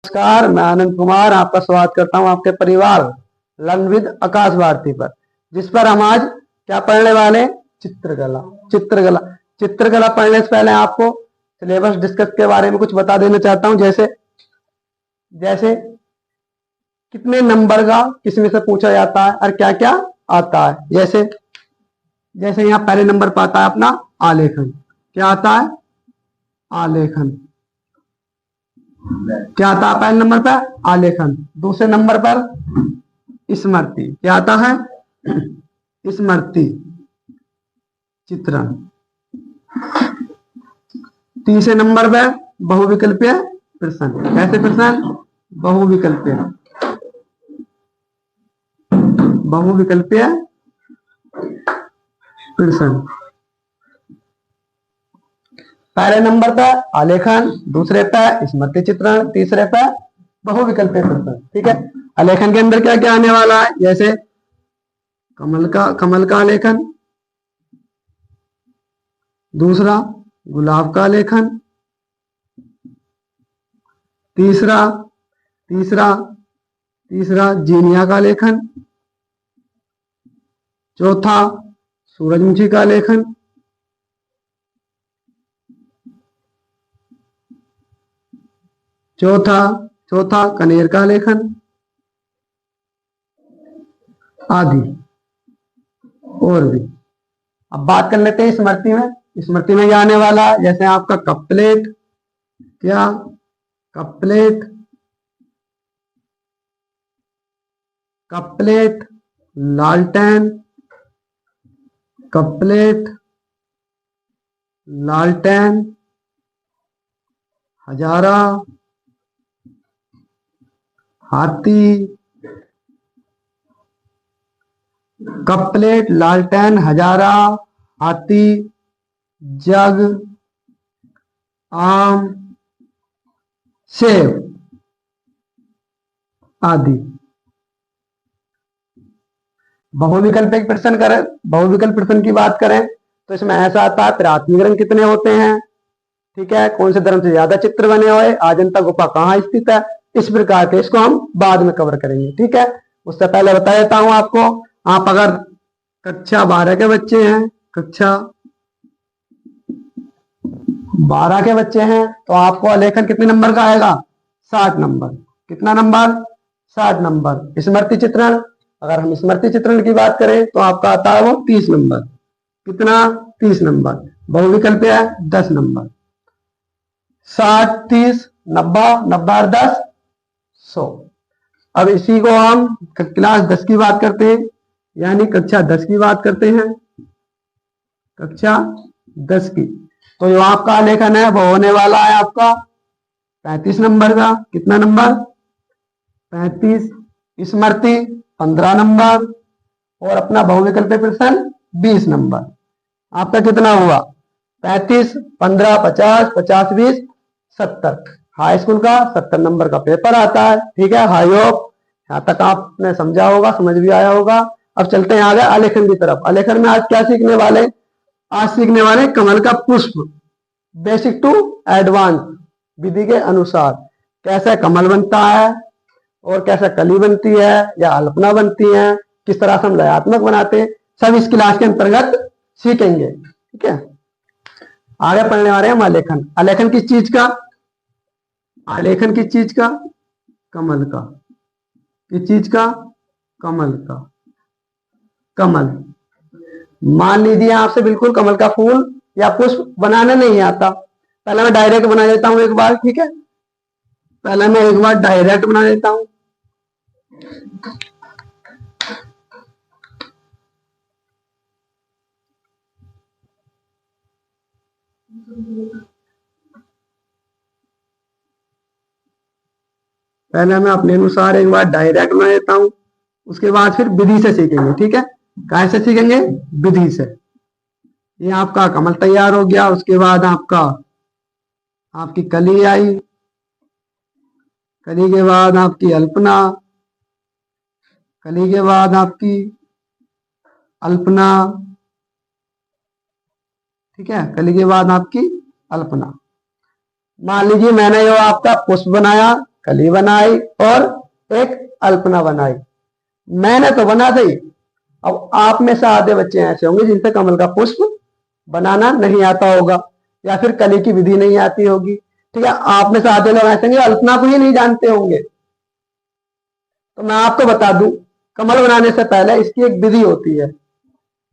नमस्कार, मैं आनंद कुमार आपका स्वागत करता हूं आपके परिवार लर्न विद आकाश भारती पर, जिस पर हम आज क्या पढ़ने वाले हैं? चित्रकला। चित्रकला चित्रकला पढ़ने से पहले आपको सिलेबस डिस्कस के बारे में कुछ बता देना चाहता हूं। जैसे जैसे कितने नंबर का किसमें से पूछा जाता है और क्या क्या आता है। जैसे जैसे यहाँ पहले नंबर पर आता है अपना आलेखन। क्या आता है? आलेखन। क्या आता है पहले नंबर पर? आलेखन। दूसरे नंबर पर स्मृति। क्या आता है? स्मृति चित्रण। तीसरे नंबर पर बहुविकल्पीय प्रश्न। कैसे प्रश्न? बहुविकल्पीय बहुविकल्पीय प्रश्न। पहले नंबर पर आलेखन, दूसरे पर स्मृति चित्रण, तीसरे पर बहुविकल्पीय प्रश्न। ठीक है। आलेखन के अंदर क्या क्या आने वाला है? जैसे कमल का आलेखन, दूसरा गुलाब का आलेखन, तीसरा तीसरा तीसरा जीनिया का आलेखन, चौथा सूरजमुखी का आलेखन, चौथा कनेर का लेखन आदि और भी। अब बात कर लेते हैं स्मृति में। स्मृति में क्या आने वाला है? जैसे आपका कप प्लेट। क्या? कप प्लेट, कप प्लेट, लालटेन, कप प्लेट, लालटेन, हजारा, हाथी। कप प्लेट, लालटेन, हजारा, हाथी, जग, आम, सेब आदि। बहुविकल्पिक प्रश्न करें, बहुविकल्प प्रश्न की बात करें तो इसमें ऐसा आता है प्राथमिक रंग कितने होते हैं। ठीक है। कौन से धर्म से ज्यादा चित्र बने हुए, अजंता गुफा कहाँ स्थित है। इस प्रकार के इसको हम बाद में कवर करेंगे। ठीक है। उससे पहले बता देता हूं आपको, आप अगर कक्षा 12 के बच्चे हैं, कक्षा 12 के बच्चे हैं तो आपको आलेखन कितने नंबर का आएगा? 60 नंबर। कितना नंबर? 60 नंबर। स्मृति चित्रण, अगर हम स्मृति चित्रण की बात करें तो आपका आता है वो 30 नंबर। कितना? 30 नंबर। बहुविकल्प है 10 नंबर। 60, 30, 90, 90 और 10, 100। अब इसी को हम क्लास 10 की बात करते हैं, यानी कक्षा 10 की बात करते हैं। कक्षा 10 की तो जो आपका आलेखन है वो होने वाला है आपका 35 नंबर का। कितना नंबर? 35। स्मृति 15 नंबर और अपना बहुविकल्प प्रश्न 20 नंबर। आपका कितना हुआ? 35, 15, 50, 50, 20, 70। हाई स्कूल का 70 नंबर का पेपर आता है। ठीक है। हाई होप यहाँ तक आपने समझा होगा, समझ भी आया होगा। अब चलते हैं आगे आलेखन की तरफ। आलेखन में आज क्या सीखने वाले? आज सीखने वाले कमल का पुष्प, बेसिक टू एडवांस विधि के अनुसार कैसे कमल बनता है और कैसे कली बनती है या अल्पना बनती है, किस तरह से हम लयात्मक बनाते हैं, सब इस क्लास के अंतर्गत सीखेंगे। ठीक है। आगे पढ़ने वाले हैं हम आलेखन। आलेखन किस चीज का? आलेखन किस चीज का? कमल का। किस चीज का? कमल का। कमल। मान लीजिए आपसे बिल्कुल कमल का फूल या पुष्प बनाने नहीं आता, पहले मैं डायरेक्ट बना देता हूं एक बार। ठीक है। पहले मैं एक बार डायरेक्ट बना देता हूं। पहले मैं अपने अनुसार एक बार डायरेक्ट बना देता हूं, उसके बाद फिर विधि से सीखेंगे। ठीक है। कैसे सीखेंगे? विधि से। ये आपका कमल तैयार हो गया, उसके बाद आपकी कली आई, कली के बाद आपकी अल्पना, कली के बाद आपकी अल्पना। ठीक है। कली के बाद आपकी अल्पना। मान लीजिए मैंने जो आपका पुष्प बनाया, कली बनाई और एक अल्पना बनाई। मैंने तो बना दी। अब आप में से आधे बच्चे ऐसे होंगे जिनसे कमल का पुष्प बनाना नहीं आता होगा या फिर कली की विधि नहीं आती होगी। ठीक है, आप में से आधे लोग ऐसे होंगे अल्पना को ही नहीं जानते होंगे। तो मैं आपको बता दूं, कमल बनाने से पहले इसकी एक विधि होती है,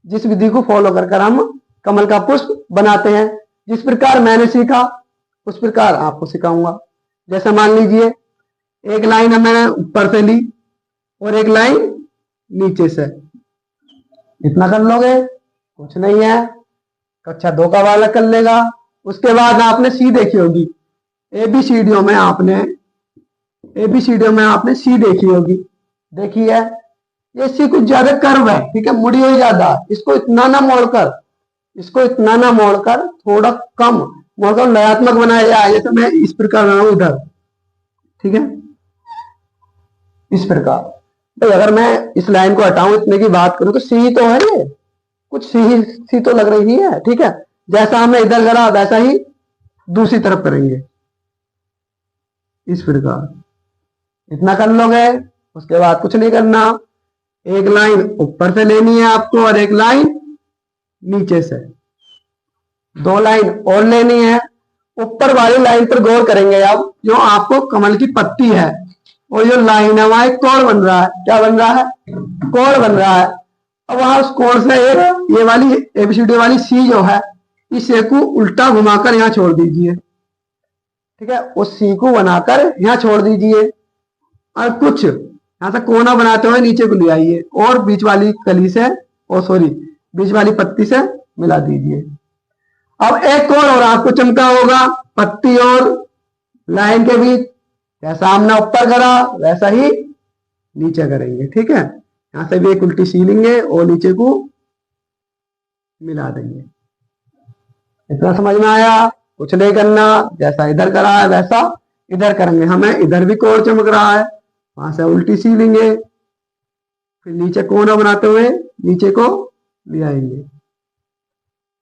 जिस विधि को फॉलो कर हम कमल का पुष्प बनाते हैं। जिस प्रकार मैंने सीखा उस प्रकार आपको सिखाऊंगा। जैसे मान लीजिए एक लाइन मैंने ऊपर से ली और एक लाइन नीचे से, इतना कर लोगे? कुछ नहीं है, कक्षा 2 का वाला कर लेगा। उसके बाद आपने सी देखी होगी, एबीसीडियों में आपने सी देखी होगी। देखी है, ये सी कुछ ज्यादा कर्व है, ठीक है, मुड़ी हुई ज्यादा। इसको इतना ना मोड़कर थोड़ा कम मोड़कर लयात्मक बनाया जाए। जैसे मैं इस प्रकार बना इधर, ठीक है, इस प्रकार। तो अगर मैं इस लाइन को हटाऊं, इतने की बात करूं, तो सी तो है, ये कुछ सी तो लग रही है। ठीक है, जैसा हमने इधर करा वैसा ही दूसरी तरफ करेंगे, इस प्रकार। इतना कर लोगे, उसके बाद कुछ नहीं करना। एक लाइन ऊपर से लेनी है आपको और एक लाइन नीचे से, 2 लाइन और लेनी है। ऊपर वाली लाइन पर गौर करेंगे अब, जो आपको कमल की पत्ती है और जो लाइन है वहां एक कोण बन रहा है। क्या बन रहा है? कोण बन रहा है। अब वहां उस कोण से एक ये वाली एबीसीडी वाली सी जो है, इस ए को उल्टा घुमाकर यहां छोड़ दीजिए। ठीक है, उस सी को बनाकर यहां छोड़ दीजिए और कुछ यहां से कोना बनाते हुए नीचे को ले आइए और बीच वाली कली से बीच वाली पत्ती से मिला दीजिए। अब एक कोण और आपको चमका होगा पत्ती और लाइन के बीच। जैसा हमने ऊपर करा वैसा ही नीचे करेंगे। ठीक है, यहां से भी एक उल्टी सी लेंगे और नीचे को मिला देंगे। इतना समझ में आया? कुछ नहीं करना, जैसा इधर करा है वैसा इधर करेंगे। हमें इधर भी कोण चमक रहा है, वहां से उल्टी सी लेंगे, फिर नीचे कोना बनाते हुए नीचे को ले आएंगे।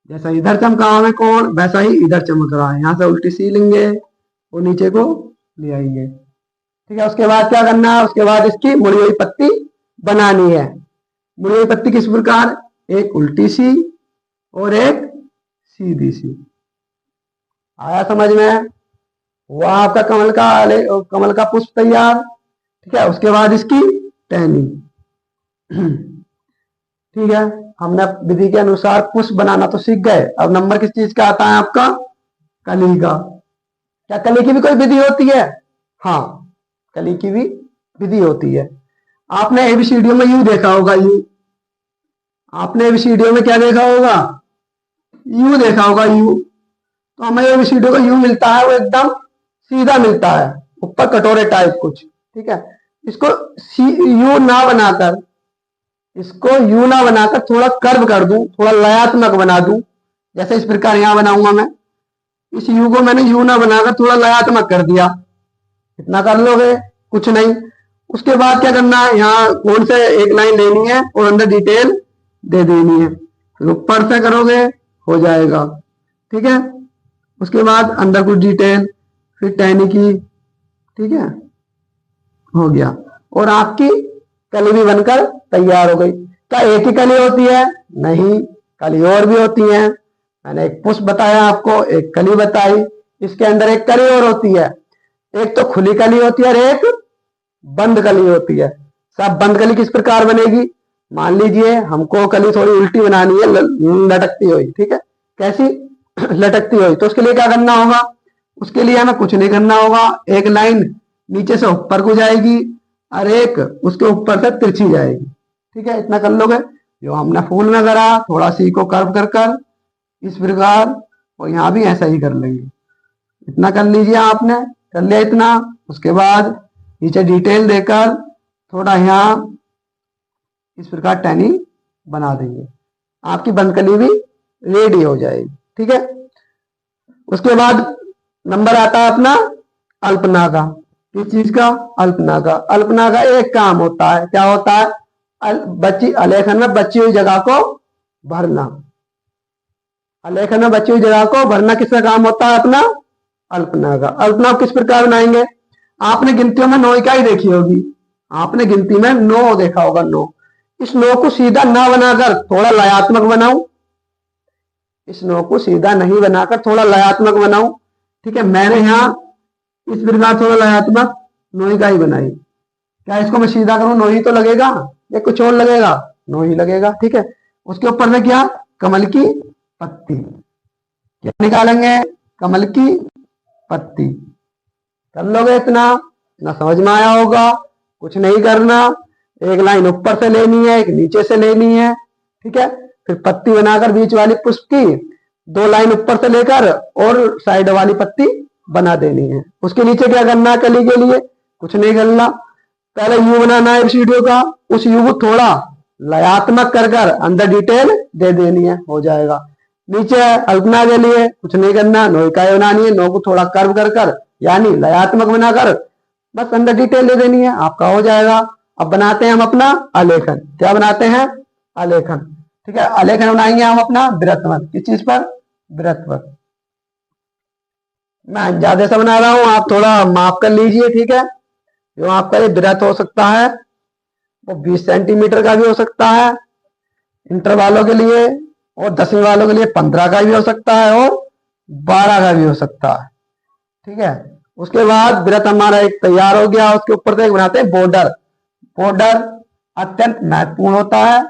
जैसा इधर चमका हमें कोण वैसा ही इधर चमक रहा है, यहां से उल्टी सी लेंगे और नीचे को ले आएंगे। ठीक है, उसके बाद क्या करना है? उसके बाद इसकी मुड़ी हुई पत्ती बनानी है। मुड़ी हुई पत्ती किस प्रकार? एक उल्टी सी और एक सीधी सी। आया समझ में? वो आपका कमल का पुष्प तैयार। ठीक है, उसके बाद इसकी टहनी। ठीक है, हमने विधि के अनुसार पुष्प बनाना तो सीख गए। अब नंबर किस चीज का आता है आपका? कली का। क्या कली की भी कोई विधि होती है? हाँ, कली की भी विधि होती है। आपने एबीसीडी में यू देखा होगा, यू। आपने एबीसीडी में क्या देखा होगा? यू देखा होगा, यू। तो हमें एबीसीडी का यू मिलता है, वो एकदम सीधा मिलता है, ऊपर कटोरे टाइप कुछ। ठीक है, इसको यू ना बनाकर थोड़ा कर्व कर दूं, थोड़ा लयात्मक बना दूं। जैसे इस प्रकार यहां बनाऊंगा मैं, इस यू को मैंने यू ना बनाकर थोड़ा लयात्मक कर दिया। इतना कर लोगे? कुछ नहीं। उसके बाद क्या करना है? यहाँ कौन से एक लाइन लेनी है और अंदर डिटेल दे देनी है, फिर ऊपर से करोगे हो जाएगा। ठीक है, उसके बाद अंदर कुछ डिटेल, फिर टहनी की। ठीक है, हो गया और आपकी कली भी बनकर तैयार हो गई। क्या एक ही कली होती है? नहीं, कली और भी होती है। मैंने एक पुष्प बताया आपको, एक कली बताई, इसके अंदर एक कली और होती है। एक तो खुली कली होती है और एक बंद कली होती है। सब बंद कली किस प्रकार बनेगी? मान लीजिए हमको कली थोड़ी उल्टी बनानी है, लटकती हुई। ठीक है, कैसी? लटकती हुई। तो उसके लिए क्या करना होगा? उसके लिए हमें कुछ नहीं करना होगा। एक लाइन नीचे से ऊपर को जाएगी और एक उसके ऊपर से तिरछी जाएगी। ठीक है, इतना कर लोगे। जो हमने फूल में करा, थोड़ा सी को कर्व कर इस प्रकार, और यहाँ भी ऐसा ही कर लेंगे। इतना कर लीजिए, आपने कर लिया इतना। उसके बाद नीचे डिटेल देकर थोड़ा यहाँ इस प्रकार टहनी बना देंगे, आपकी बंद कली भी रेडी हो जाएगी। ठीक है, उसके बाद नंबर आता है अपना अल्पना का। किस चीज का? अल्पना का। अल्पना का एक काम होता है, क्या होता है? आलेखन में बची हुई जगह को भरना। आलेखन में बची हुई जगह को भरना किसका काम होता है? अपना अल्पना का। अल्पना किस प्रकार बनाएंगे? आपने गिनतियों में 9 इकाई देखी होगी, आपने गिनती में 9 देखा होगा, 9। इस 9 को सीधा ना बनाकर थोड़ा लयात्मक बनाऊं, इस 9 को सीधा नहीं बनाकर थोड़ा लयात्मक बनाऊं। ठीक है, मैंने यहां इस प्रकार थोड़ा लयात्मक 9 इकाई बनाई। क्या इसको मैं सीधा करूं 9 ही तो लगेगा या कुछ और लगेगा? 9 ही लगेगा। ठीक है, उसके ऊपर में क्या, कमल की पत्ती। क्या निकालेंगे? कमल की पत्ती। कर लोगे इतना? इतना समझ में आया होगा। कुछ नहीं करना, एक लाइन ऊपर से लेनी है, एक नीचे से लेनी है। ठीक है, फिर पत्ती बनाकर बीच वाली पुष्प की 2 लाइन ऊपर से लेकर और साइड वाली पत्ती बना देनी है। उसके नीचे क्या करना है कली के लिए? कुछ नहीं करना, पहले यू बनाना है वीडियो का, उस यू को थोड़ा लयात्मक कर कर अंदर डिटेल दे देनी है, हो जाएगा। नीचे अल्पना के लिए कुछ नहीं करना, 9 इकाई बनानी है, 9 को थोड़ा कर्व कर कर यानी लयात्मक बनाकर बस अंदर डिटेल दे देनी है, आपका हो जाएगा। अब बनाते हैं हम अपना आलेखन। क्या बनाते हैं? आलेखन। ठीक है, आलेखन बनाएंगे हम अपना वृत्तवत। किस चीज पर? वृत्तवत। मैं ज्यादा से बना रहा हूं, आप थोड़ा माफ कर लीजिए। ठीक है, जो आपका ये वृत्त हो सकता है वो 20 सेंटीमीटर का भी हो सकता है इंटर वालों के लिए, और 10वीं वालों के लिए 15 का भी हो सकता है और 12 का भी हो सकता है। ठीक है, उसके बाद वृत्त हमारा एक तैयार हो गया, उसके ऊपर से एक बनाते हैं बॉर्डर। बॉर्डर अत्यंत महत्वपूर्ण होता है,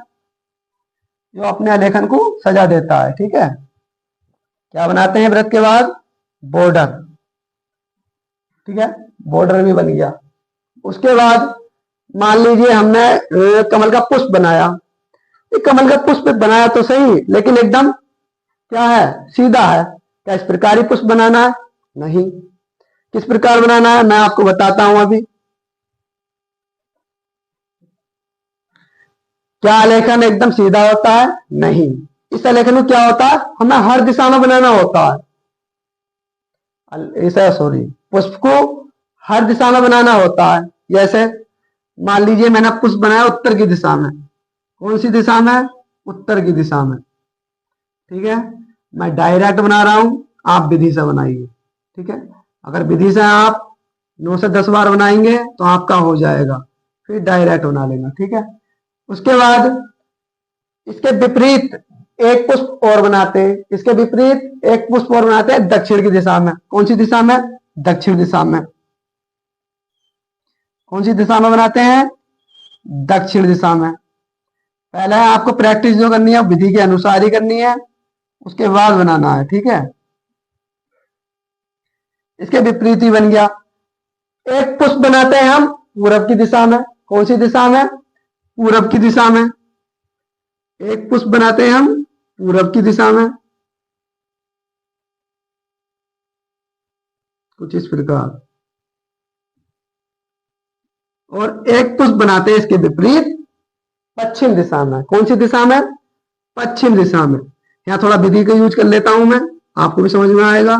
जो अपने आलेखन को सजा देता है। ठीक है, क्या बनाते हैं वृत्त के बाद? बॉर्डर। ठीक है, बॉर्डर भी बन गया। उसके बाद मान लीजिए हमने कमल का पुष्प बनाया। ये कमल का पुष्प बनाया तो सही, लेकिन एकदम क्या है, सीधा है। क्या इस प्रकार ही पुष्प बनाना है? नहीं। किस प्रकार बनाना है मैं आपको बताता हूं अभी। क्या आलेखन एकदम सीधा होता है? नहीं। इस आलेखन में क्या होता है, हमें हर दिशा में बनाना होता है। सॉरी, पुष्प को हर दिशा में बनाना होता है। जैसे मान लीजिए मैंने पुष्प बनाया उत्तर की दिशा में। कौन सी दिशा में? उत्तर की दिशा में। ठीक है, मैं डायरेक्ट बना रहा हूं, आप विधि से बनाइए। ठीक है, अगर विधि से आप 9 से 10 बार बनाएंगे तो आपका हो जाएगा, फिर डायरेक्ट बना लेना। ठीक है, उसके बाद इसके विपरीत एक पुष्प और बनाते हैं, इसके विपरीत एक पुष्प और बनाते हैं दक्षिण की दिशा में। कौन सी दिशा में? दक्षिण दिशा में। कौन सी दिशा में बनाते हैं? दक्षिण दिशा में। पहले आपको प्रैक्टिस जो करनी है विधि के अनुसार ही करनी है, उसके बाद बनाना है। ठीक है, इसके विपरीत ही बन गया। एक पुष्प बनाते हैं हम पूरब की दिशा में। कौन सी दिशा में? पूरब की दिशा में। एक पुष्प बनाते हैं हम पूरब की दिशा में, कुछ इस प्रकार। और एक पुष्प बनाते हैं इसके विपरीत पश्चिम दिशा में। कौन सी दिशा में? पश्चिम दिशा में। यहां थोड़ा विधि का यूज कर लेता हूं मैं, आपको भी समझ में आएगा।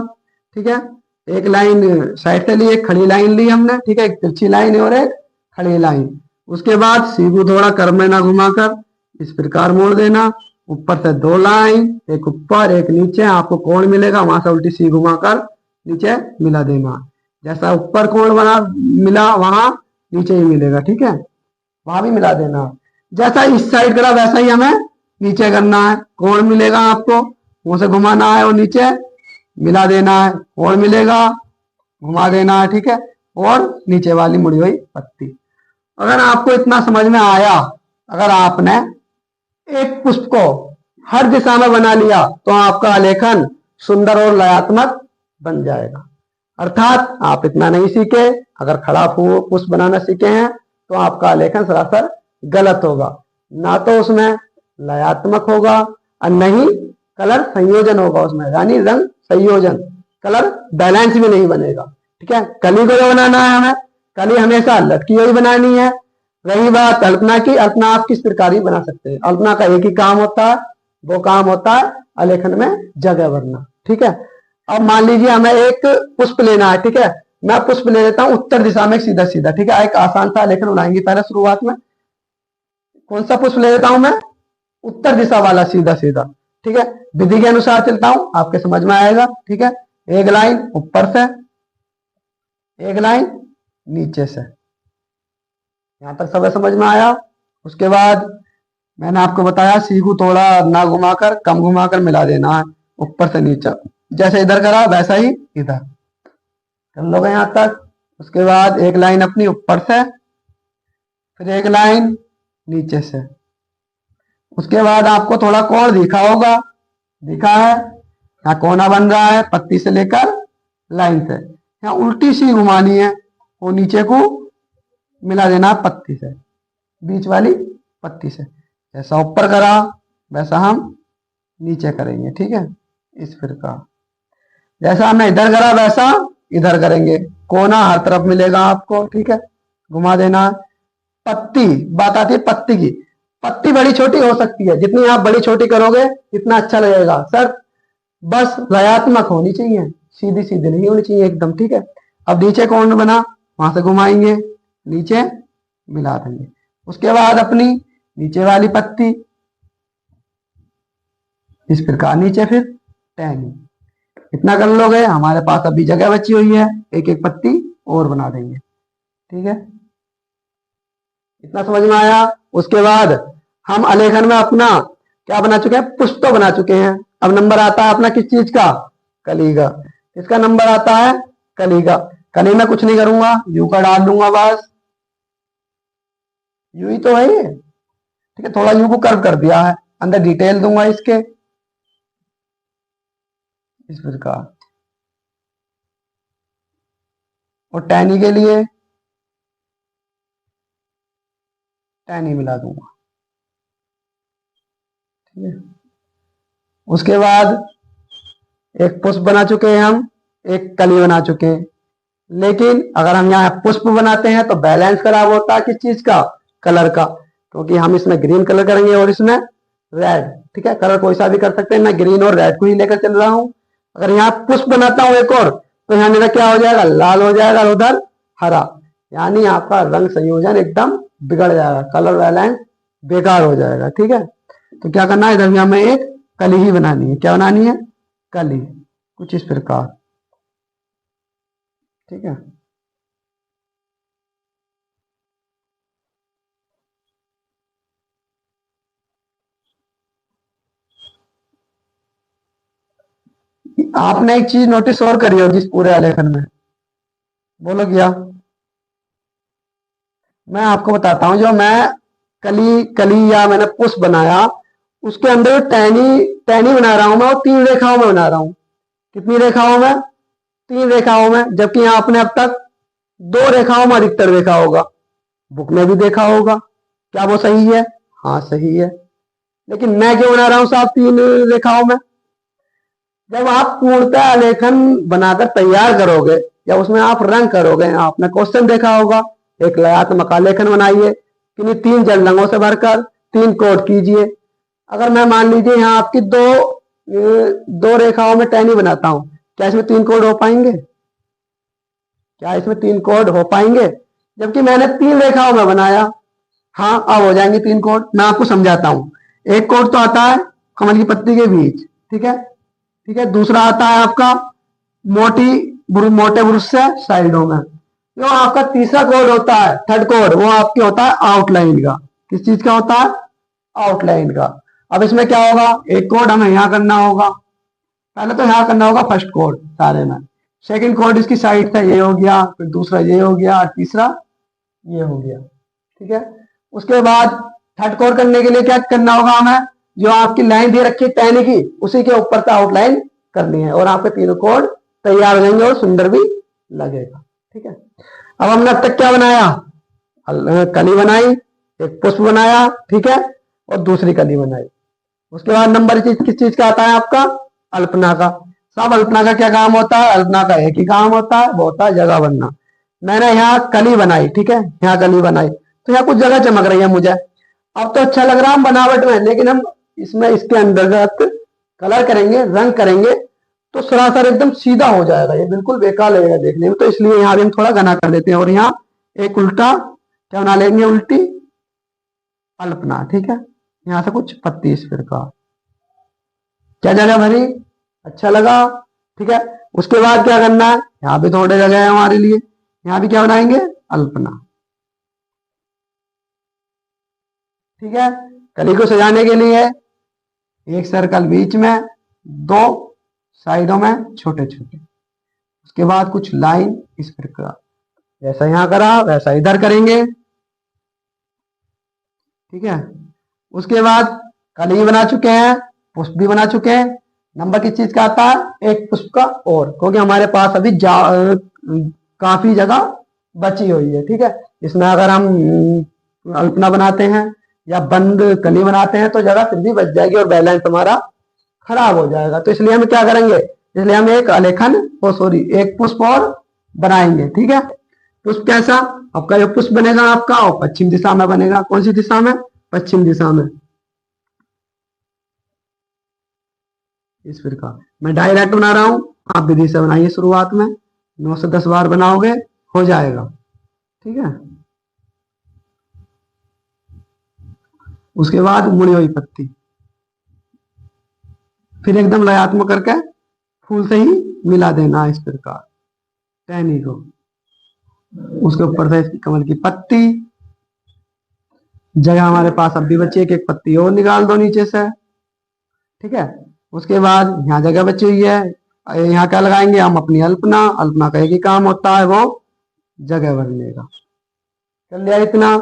ठीक है, एक लाइन साइड से ली, एक खड़ी लाइन ली हमने। ठीक है, एक तिरछी लाइन और एक खड़ी लाइन। उसके बाद सी को थोड़ा कर्व में ना घुमाकर इस प्रकार मोड़ देना। ऊपर से 2 लाइन, एक ऊपर एक नीचे, आपको कोण मिलेगा, वहां से उल्टी सी घुमाकर नीचे मिला देना। जैसा ऊपर कोण बना मिला वहां नीचे ही मिलेगा। ठीक है, वहां भी मिला देना। जैसा इस साइड करा वैसा ही हमें नीचे करना है। कोण मिलेगा आपको, वहां से घुमाना है और नीचे मिला देना है। कोण मिलेगा, घुमा देना है। ठीक है, और नीचे वाली मुड़ी हुई पत्ती। अगर आपको इतना समझ में आया, अगर आपने एक पुष्प को हर दिशा में बना लिया तो आपका आलेखन सुंदर और लयात्मक बन जाएगा। अर्थात आप इतना नहीं सीखे, अगर खड़ा पुष्प बनाना सीखे हैं तो आपका आलेखन सरासर गलत होगा। ना तो उसमें लयात्मक होगा और नहीं कलर संयोजन होगा उसमें, यानी रंग संयोजन, कलर बैलेंस भी नहीं बनेगा। ठीक है, कली को जो बनाना है हमें, कली हमेशा लटकी हुई बनानी है। रही बात अल्पना की, अल्पना आप किस प्रकार ही बना सकते हैं। अल्पना का एक ही काम होता है, वो काम होता है आलेखन में जगह भरना। ठीक है, अब मान लीजिए हमें एक पुष्प लेना है। ठीक है, मैं पुष्प ले लेता हूं उत्तर दिशा में सीधा सीधा। ठीक है, एक आसान सा आलेखन बनाएंगे पहले शुरुआत में। कौन सा पुष्प ले लेता हूं मैं? उत्तर दिशा वाला सीधा सीधा। ठीक है, विधि के अनुसार चलता हूं, आपके समझ में आएगा। ठीक है, एक लाइन ऊपर से, एक लाइन नीचे से। यहां तक सब समझ में आया। उसके बाद मैंने आपको बताया सी को थोड़ा ना घुमाकर, कम घुमाकर मिला देना है ऊपर से नीचे। जैसे इधर करा वैसा ही इधर कर लोगे यहां तक। उसके बाद एक लाइन अपनी ऊपर से, फिर एक लाइन नीचे से। उसके बाद आपको थोड़ा कोण दिखा होगा, दिखा है, यहाँ कोना बन रहा है पत्ती से लेकर लाइन से। यहाँ उल्टी सी घुमानी है, वो नीचे को मिला देना है पत्ती से, बीच वाली पत्ती से। जैसा ऊपर करा वैसा हम नीचे करेंगे, ठीक है। इस फिर का जैसा हमने इधर करा वैसा इधर करेंगे। कोना हर तरफ मिलेगा आपको, ठीक है। घुमा देना। पत्ती, बात आती है पत्ती की। पत्ती बड़ी छोटी हो सकती है, जितनी आप बड़ी छोटी करोगे इतना अच्छा लगेगा सर। बस लयात्मक होनी चाहिए, सीधी सीधी नहीं होनी चाहिए एकदम, ठीक है। अब नीचे कौन बना, वहां से घुमाएंगे, नीचे मिला देंगे। उसके बाद अपनी नीचे वाली पत्ती इस प्रकार नीचे, फिर टहनी। इतना कर लोगे, हमारे पास अभी जगह बची हुई है, एक एक पत्ती और बना देंगे, ठीक है। इतना समझ में आया। उसके बाद हम आलेखन में अपना क्या बना चुके हैं, पुष्प बना चुके हैं। अब नंबर आता है अपना किस चीज का, कली का। इसका नंबर आता है कली का। कली में कुछ नहीं करूंगा, यू का डाल दूंगा बस, यू ही तो है ये, ठीक है। थोड़ा यू को कर्व कर दिया है, अंदर डिटेल दूंगा इसके इस प्रकार। और टैनी के लिए टैनी मिला दूंगा, ठीक है। उसके बाद एक पुष्प बना चुके हैं हम, एक कली बना चुके हैं। लेकिन अगर हम यहाँ पुष्प बनाते हैं तो बैलेंस खराब होता है किस चीज का, कलर का। क्योंकि हम इसमें ग्रीन कलर करेंगे और इसमें रेड, ठीक है। कलर कोई सा भी कर सकते हैं, मैं ग्रीन और रेड को ही लेकर चल रहा हूं। अगर यहाँ पुष्प बनाता हूं एक और, तो यहाँ मेरा क्या हो जाएगा, लाल हो जाएगा, उधर हरा। यानी आपका रंग संयोजन एकदम बिगड़ जाएगा, कलर बैलेंस बेकार हो जाएगा, ठीक है। तो क्या करना है, इधर भी हमें एक कली ही बनानी है। क्या बनानी है, कली, कुछ इस प्रकार, ठीक है। आपने एक चीज नोटिस और करी होगी इस पूरे आलेखन में, बोलो क्या। मैं आपको बताता हूं, जो मैं कली कली या मैंने पुष्प बनाया, उसके अंदर टहनी टहनी बना रहा हूं मैं, वो 3 रेखाओं में बना रहा हूं। कितनी रेखाओं में, 3 रेखाओं में। जबकि यहाँ आपने अब तक 2 रेखाओं में अधिकतर देखा होगा, बुक में भी देखा होगा। क्या वो सही है, हाँ सही है। लेकिन मैं क्यों बना रहा हूं साहब 3 रेखाओं में। जब आप पूर्णतः आलेखन बनाकर तैयार करोगे या उसमें आप रंग करोगे, आपने क्वेश्चन देखा होगा, एक लयात्मक आलेखन बनाइए, किन्हीं 3 जल रंगों से भरकर 3 कोट कीजिए। अगर मैं मान लीजिए यहाँ आपकी दो रेखाओं में टहनी बनाता हूं, क्या इसमें 3 कोड हो पाएंगे, क्या इसमें 3 कोड हो पाएंगे। जबकि मैंने 3 रेखाओं में बनाया, हाँ अब हो जाएंगे 3 कोड। मैं आपको समझाता हूं। एक कोड तो आता है कमल की पत्ती के बीच, ठीक है, ठीक है। दूसरा आता है आपका मोटे ब्रुश से साइडों में। जो आपका तीसरा कोड होता है, थर्ड कोड, वो आपके होता है आउटलाइन का। किस चीज का होता है, आउटलाइन का। अब इसमें क्या होगा, एक कोड हमें यहाँ करना होगा, पहले तो यहाँ करना होगा फर्स्ट कोड सारे में। सेकंड कोड इसकी साइड से ये हो गया, फिर दूसरा ये हो गया, और तीसरा ये हो गया, ठीक है। उसके बाद थर्ड कोड करने के लिए क्या करना होगा हमें, जो आपकी लाइन दे रखी है टहनी की, उसी के ऊपर से आउटलाइन करनी है, और आपके 3 कोड तैयार हो जाएंगे और सुंदर भी लगेगा, ठीक है। अब हमने अब तक क्या बनाया, कली बनाई, एक पुष्प बनाया, ठीक है, और दूसरी कली बनाई। उसके बाद नंबर किस चीज का आता है आपका, अल्पना का। सब अल्पना का क्या काम होता है, अल्पना का एक ही काम होता है, वो होता है जगह बनना। मैंने यहाँ कली बनाई, ठीक है, यहाँ कली बनाई, तो यहाँ कुछ जगह चमक रही है मुझे। अब तो अच्छा लग रहा है बनावट में, लेकिन हम इसमें इसके अंतर्गत कलर करेंगे, रंग करेंगे, तो सरासर एकदम सीधा हो जाएगा, ये बिल्कुल बेकार लगेगा देखने में। तो इसलिए यहाँ भी हम थोड़ा घना कर देते हैं, और यहाँ एक उल्टा क्या बना लेंगे, उल्टी अल्पना, ठीक है। यहाँ से कुछ पत्ती इस प्रकार। क्या जगह भरी, अच्छा लगा, ठीक है। उसके बाद क्या करना है, यहाँ भी थोड़े जगह है हमारे लिए, यहां भी क्या बनाएंगे, अल्पना। ठीक है, कली को सजाने के लिए एक सर्कल बीच में, दो साइडों में छोटे छोटे, उसके बाद कुछ लाइन इस प्रकार, जैसा यहां करा वैसा इधर करेंगे। ठीक है, उसके बाद कली बना चुके हैं, पुष्प भी बना चुके हैं। नंबर किस चीज का आता है, एक पुष्प का, और क्योंकि हमारे पास अभी काफी जगह बची हुई है। ठीक है, इसमें अगर हम अल्पना बनाते हैं या बंद कली बनाते हैं तो जगह फिर भी बच जाएगी और बैलेंस हमारा खराब हो जाएगा। तो इसलिए हम क्या करेंगे, इसलिए हम एक आलेखन एक पुष्प और बनाएंगे। ठीक है, पुष्प कैसा, आपका जो पुष्प बनेगा आपका और पश्चिम दिशा में बनेगा। कौन सी दिशा में, पश्चिम दिशा में। इस प्रकार मैं डायरेक्ट बना रहा हूं, आप विधि से बनाइए। शुरुआत में 9 से 10 बार बनाओगे हो जाएगा। ठीक है, उसके बाद मुड़ी हुई पत्ती, फिर एकदम लयात्मक करके फूल से ही मिला देना इस प्रकार टहनी को। उसके ऊपर से इसकी कमल की पत्ती, जगह हमारे पास अब भी बची है कि एक पत्ती और निकाल दो नीचे से। ठीक है, उसके बाद यहाँ जगह बची हुई है, यहाँ क्या लगाएंगे हम, अपनी अल्पना। अल्पना का एक ही काम होता है, वो जगह भरने का। कर लिया इतना।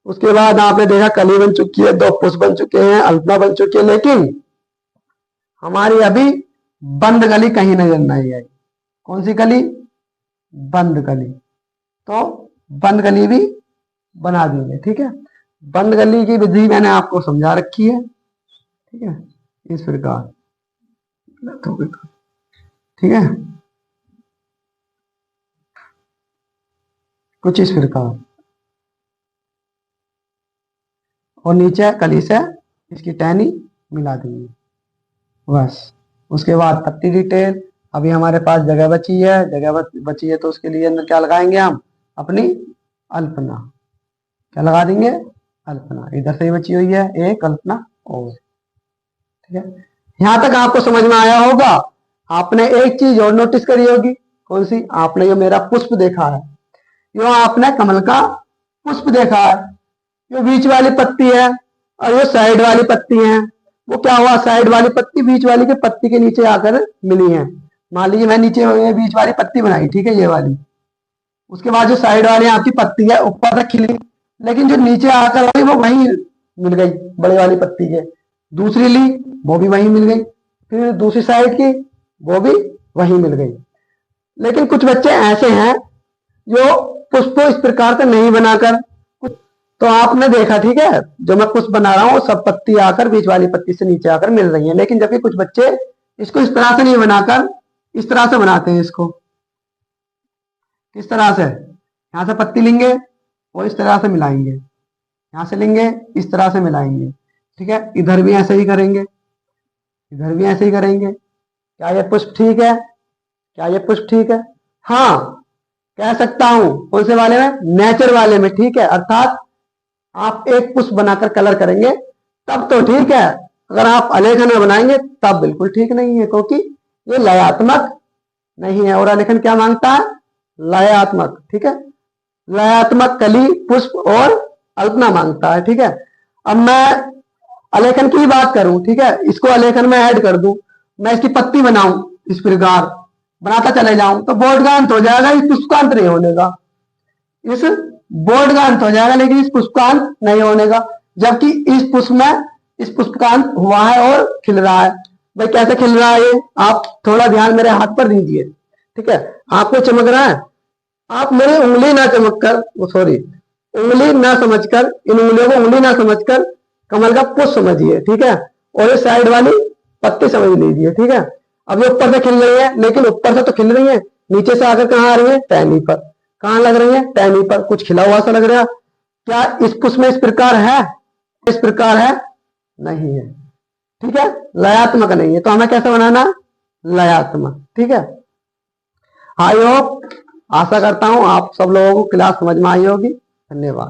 उसके बाद आपने देखा कली बन चुकी है, दो पुष्प बन चुके हैं, अल्पना बन चुकी है, लेकिन हमारी अभी बंद कली कहीं नजर नहीं आई। कौन सी कली, बंद कली। तो बंद कली भी बना देंगे। ठीक है, बंद कली की विधि मैंने आपको समझा रखी है। ठीक है, इस प्रकार। ठीक है, कुछ इस प्रकार, और नीचे कली से इसकी टहनी मिला देंगे बस। उसके बाद पत्ती डिटेल, अभी हमारे पास जगह बची है, जगह बची है तो उसके लिए अंदर क्या लगाएंगे हम, अपनी अल्पना। क्या लगा देंगे, अल्पना। इधर से ही बची हुई है एक अल्पना और। ठीक है, यहां तक आपको समझ में आया होगा। आपने एक चीज और नोटिस करी होगी, कौन सी, आपने जो मेरा पुष्प देखा है, यो आपने कमल का पुष्प देखा है। जो बीच वाली पत्ती है और ये साइड वाली पत्ती है, वो क्या हुआ, साइड वाली पत्ती बीच वाली के पत्ती के नीचे आकर मिली है। मान लीजिए मैं नीचे बीच वाली पत्ती बनाई, ठीक है, ये वाली। उसके बाद जो साइड वाली आपकी पत्ती है ऊपर तक खिली, लेकिन जो नीचे आकर आई वो वहीं मिल गई बड़े वाली पत्ती के। दूसरी ली, वो भी वहीं मिल गई। फिर दूसरी साइड की, वो भी वहीं मिल गई। लेकिन कुछ बच्चे ऐसे हैं जो पुष्प इस प्रकार से नहीं बनाकर, तो आपने देखा, ठीक है, जो मैं पुष्प बना रहा हूं सब पत्ती आकर बीच वाली पत्ती से नीचे आकर मिल रही है। लेकिन जबकि कुछ बच्चे इसको इस तरह से नहीं बनाकर इस तरह से बनाते हैं। इसको किस तरह से, यहां से पत्ती लेंगे और इस तरह से मिलाएंगे, यहां से लेंगे इस तरह से मिलाएंगे। ठीक है, इधर भी ऐसे ही करेंगे, इधर भी ऐसे ही करेंगे। क्या ये पुष्प ठीक है, क्या ये पुष्प ठीक है? हाँ, कह सकता हूं। कौन से वाले में, नेचर वाले में। ठीक है, अर्थात आप एक पुष्प बनाकर कलर करेंगे तब तो ठीक है, अगर आप आलेखन में बनाएंगे तब बिल्कुल ठीक नहीं है, क्योंकि ये लयात्मक नहीं है। और आलेखन क्या मांगता है, लयात्मक। ठीक है, लयात्मक कली, पुष्प और अल्पना मांगता है। ठीक है, अब मैं आलेखन की ही बात करूं, ठीक है, इसको आलेखन में ऐड कर दूं, मैं इसकी पत्ती बनाऊं, इस प्रकार बनाता चले जाऊं, तो बोर्डगांत हो जाएगा, इस पुष्पकांत नहीं होने का। इस बोर्डगांत हो जाएगा लेकिन इस पुष्पकांत नहीं होने का। जबकि इस पुष्प में इस पुष्पकांत हुआ है और खिल रहा है। भाई कैसे खिल रहा है ये, आप थोड़ा ध्यान मेरे हाथ पर दीजिए। ठीक है, आपको चमक रहा है, आप मेरी उंगली ना चमककर, सॉरी, उंगली ना समझकर, इन उंगलियों को उंगली ना समझकर कमल का पुष्प समझिए। ठीक है, और ये साइड वाली पत्ती समझ लीजिए। ठीक है, अब ये ऊपर से खिल रही है, लेकिन ऊपर से तो खिल रही है, नीचे से आकर कहाँ आ रही है, टहनी पर। कहाँ लग रही है, टहनी पर। कुछ खिला हुआ सा लग रहा है। क्या इस पुष्प में इस प्रकार है, इस प्रकार है, नहीं है। ठीक है, लयात्मक नहीं है, तो हमें कैसे बनाना, लयात्मक। ठीक है, आई होप, आशा करता हूं आप सब लोगों को क्लास समझ में आई होगी। धन्यवाद।